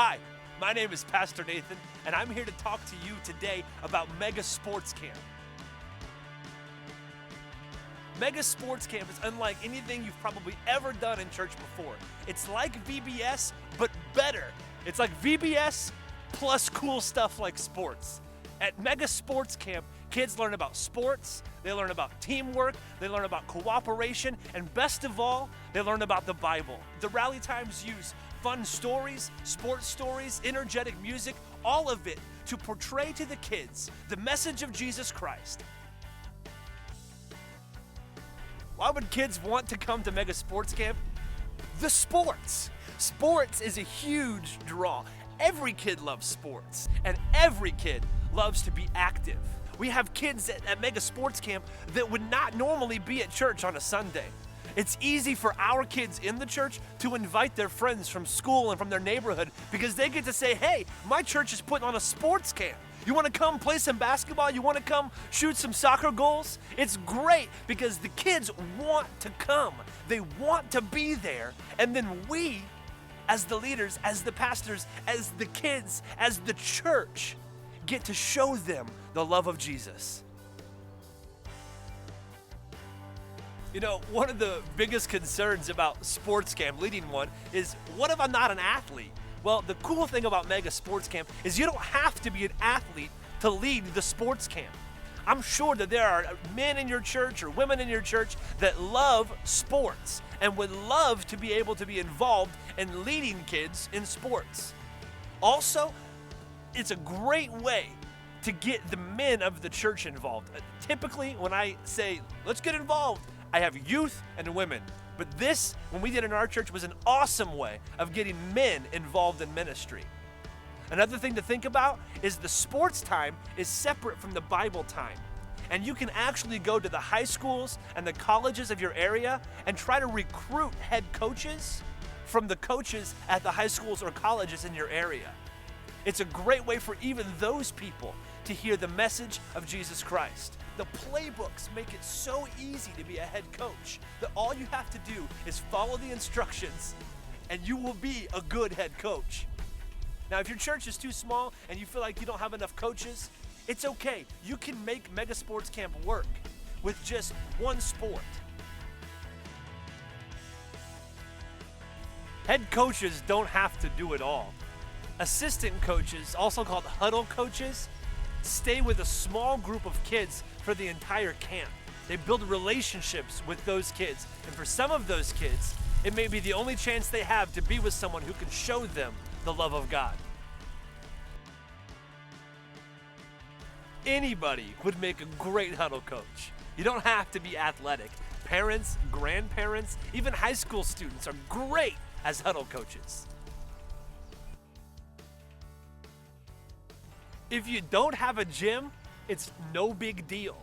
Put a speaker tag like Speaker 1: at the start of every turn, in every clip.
Speaker 1: Hi, my name is Pastor Nathan, and I'm here to talk to you today about Mega Sports Camp. Mega Sports Camp is unlike anything you've probably ever done in church before. It's like VBS, but better. It's like VBS plus cool stuff like sports. At Mega Sports Camp, kids learn about sports, they learn about teamwork, they learn about cooperation, and best of all, they learn about the Bible. The rally times use fun stories, sports stories, energetic music, all of it to portray to the kids the message of Jesus Christ. Why would kids want to come to Mega Sports Camp? The sports. Sports is a huge draw. Every kid loves sports, and every kid loves to be active. We have kids at Mega Sports Camp that would not normally be at church on a Sunday. It's easy for our kids in the church to invite their friends from school and from their neighborhood because they get to say, hey, my church is putting on a sports camp. You want to come play some basketball? You want to come shoot some soccer goals? It's great because the kids want to come. They want to be there. And then we, as the leaders, as the pastors, as the kids, as the church, get to show them the love of Jesus. You know, one of the biggest concerns about sports camp, leading one, is what if I'm not an athlete? Well, the cool thing about Mega Sports Camp is you don't have to be an athlete to lead the sports camp. I'm sure that there are men in your church or women in your church that love sports and would love to be able to be involved in leading kids in sports. Also, it's a great way to get the men of the church involved. Typically, when I say, let's get involved, I have youth and women. But this, when we did in our church, was an awesome way of getting men involved in ministry. Another thing to think about is the sports time is separate from the Bible time. And you can actually go to the high schools and the colleges of your area and try to recruit head coaches from the coaches at the high schools or colleges in your area. It's a great way for even those people to hear the message of Jesus Christ. The playbooks make it so easy to be a head coach that all you have to do is follow the instructions and you will be a good head coach. Now, if your church is too small and you feel like you don't have enough coaches, it's okay. You can make Mega Sports Camp work with just one sport. Head coaches don't have to do it all. Assistant coaches, also called Huddle coaches, stay with a small group of kids for the entire camp. They build relationships with those kids. And for some of those kids, it may be the only chance they have to be with someone who can show them the love of God. Anybody would make a great Huddle coach. You don't have to be athletic. Parents, grandparents, even high school students are great as Huddle coaches. If you don't have a gym, it's no big deal.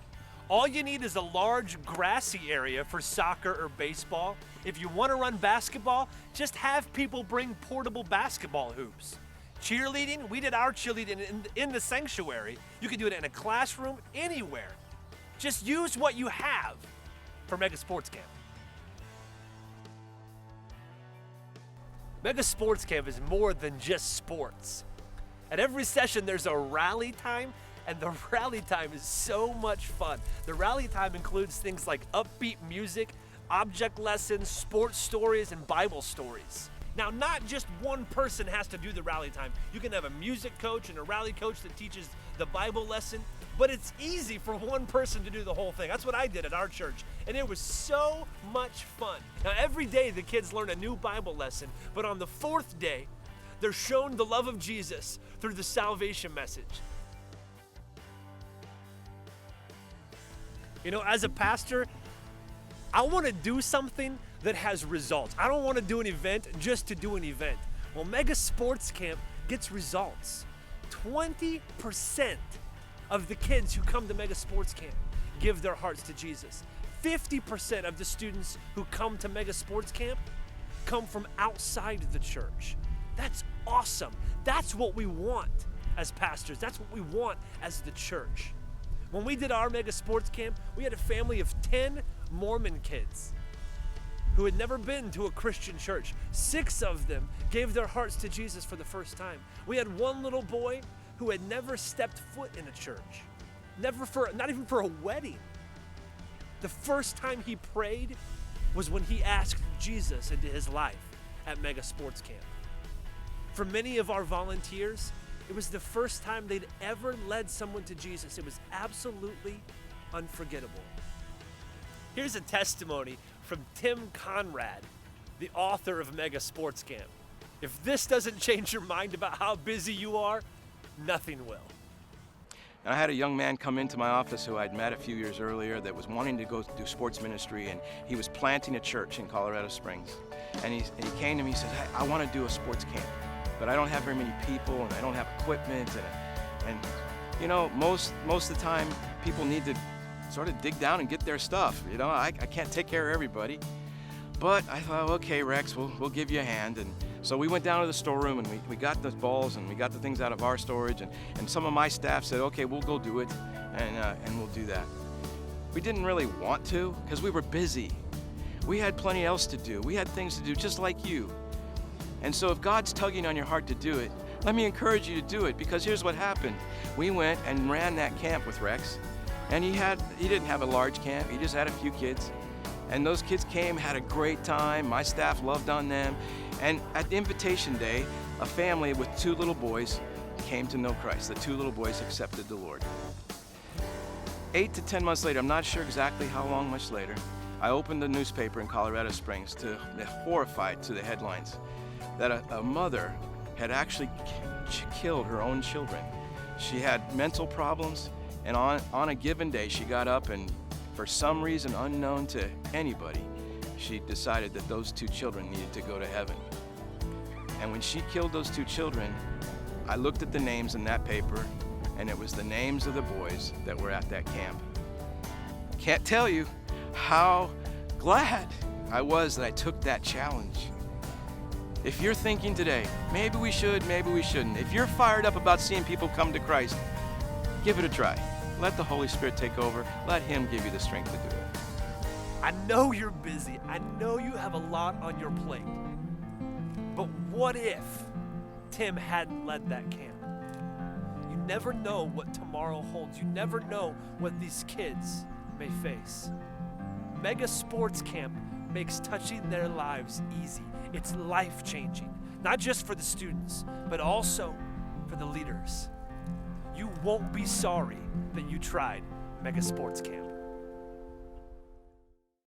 Speaker 1: All you need is a large grassy area for soccer or baseball. If you want to run basketball, just have people bring portable basketball hoops. Cheerleading, we did our cheerleading in the sanctuary. You can do it in a classroom, anywhere. Just use what you have for Mega Sports Camp. Mega Sports Camp is more than just sports. At every session, there's a rally time, and the rally time is so much fun. The rally time includes things like upbeat music, object lessons, sports stories, and Bible stories. Now, not just one person has to do the rally time. You can have a music coach and a rally coach that teaches the Bible lesson, but it's easy for one person to do the whole thing. That's what I did at our church, and it was so much fun. Now, every day the kids learn a new Bible lesson, but on the fourth day, they're shown the love of Jesus through the salvation message. You know, as a pastor, I want to do something that has results. I don't want to do an event just to do an event. Well, Mega Sports Camp gets results. 20% of the kids who come to Mega Sports Camp give their hearts to Jesus. 50% of the students who come to Mega Sports Camp come from outside the church. That's awesome. That's what we want as pastors. That's what we want as the church. When we did our Mega Sports Camp, we had a family of 10 Mormon kids. who had never been to a Christian church. 6 of them gave their hearts to Jesus for the first time. We had one little boy who had never stepped foot in a church, not even for a wedding. The first time he prayed was when he asked Jesus into his life at Mega Sports Camp. For many of our volunteers, it was the first time they'd ever led someone to Jesus. It was absolutely unforgettable. Here's a testimony from Tim Conrad, the author of Mega Sports Camp. If this doesn't change your mind about how busy you are, nothing will.
Speaker 2: And I had a young man come into my office who I'd met a few years earlier that was wanting to go do sports ministry, and he was planting a church in Colorado Springs. And he came to me and said, "Hey, I want to do a sports camp, but I don't have very many people and I don't have equipment, and you know, most of the time people need to sort of dig down and get their stuff. You know, I can't take care of everybody." But I thought, okay, Rex, we'll give you a hand. And so we went down to the storeroom and we got the balls and we got the things out of our storage, and some of my staff said, okay, we'll go do it, and we'll do that. We didn't really want to because we were busy. We had plenty else to do. We had things to do just like you. And so if God's tugging on your heart to do it, let me encourage you to do it, because here's what happened. We went and ran that camp with Rex, and he didn't have a large camp. He just had a few kids. And those kids came, had a great time. My staff loved on them. And at the invitation day, a family with 2 little boys came to know Christ. The 2 little boys accepted the Lord. 8 to 10 months later, I'm not sure exactly how long much later, I opened the newspaper in Colorado Springs, horrified to the headlines, that a mother had actually killed her own children. She had mental problems, and on a given day, she got up and, for some reason unknown to anybody, she decided that those 2 children needed to go to heaven. And when she killed those 2 children, I looked at the names in that paper, and it was the names of the boys that were at that camp. Can't tell you how glad I was that I took that challenge. If you're thinking today, maybe we should, maybe we shouldn't, if you're fired up about seeing people come to Christ, give it a try. Let the Holy Spirit take over. Let Him give you the strength to do it.
Speaker 1: I know you're busy. I know you have a lot on your plate. But what if Tim hadn't led that camp? You never know what tomorrow holds. You never know what these kids may face. Mega Sports Camp makes touching their lives easy. It's life-changing, not just for the students, but also for the leaders. You won't be sorry that you tried Mega Sports Camp.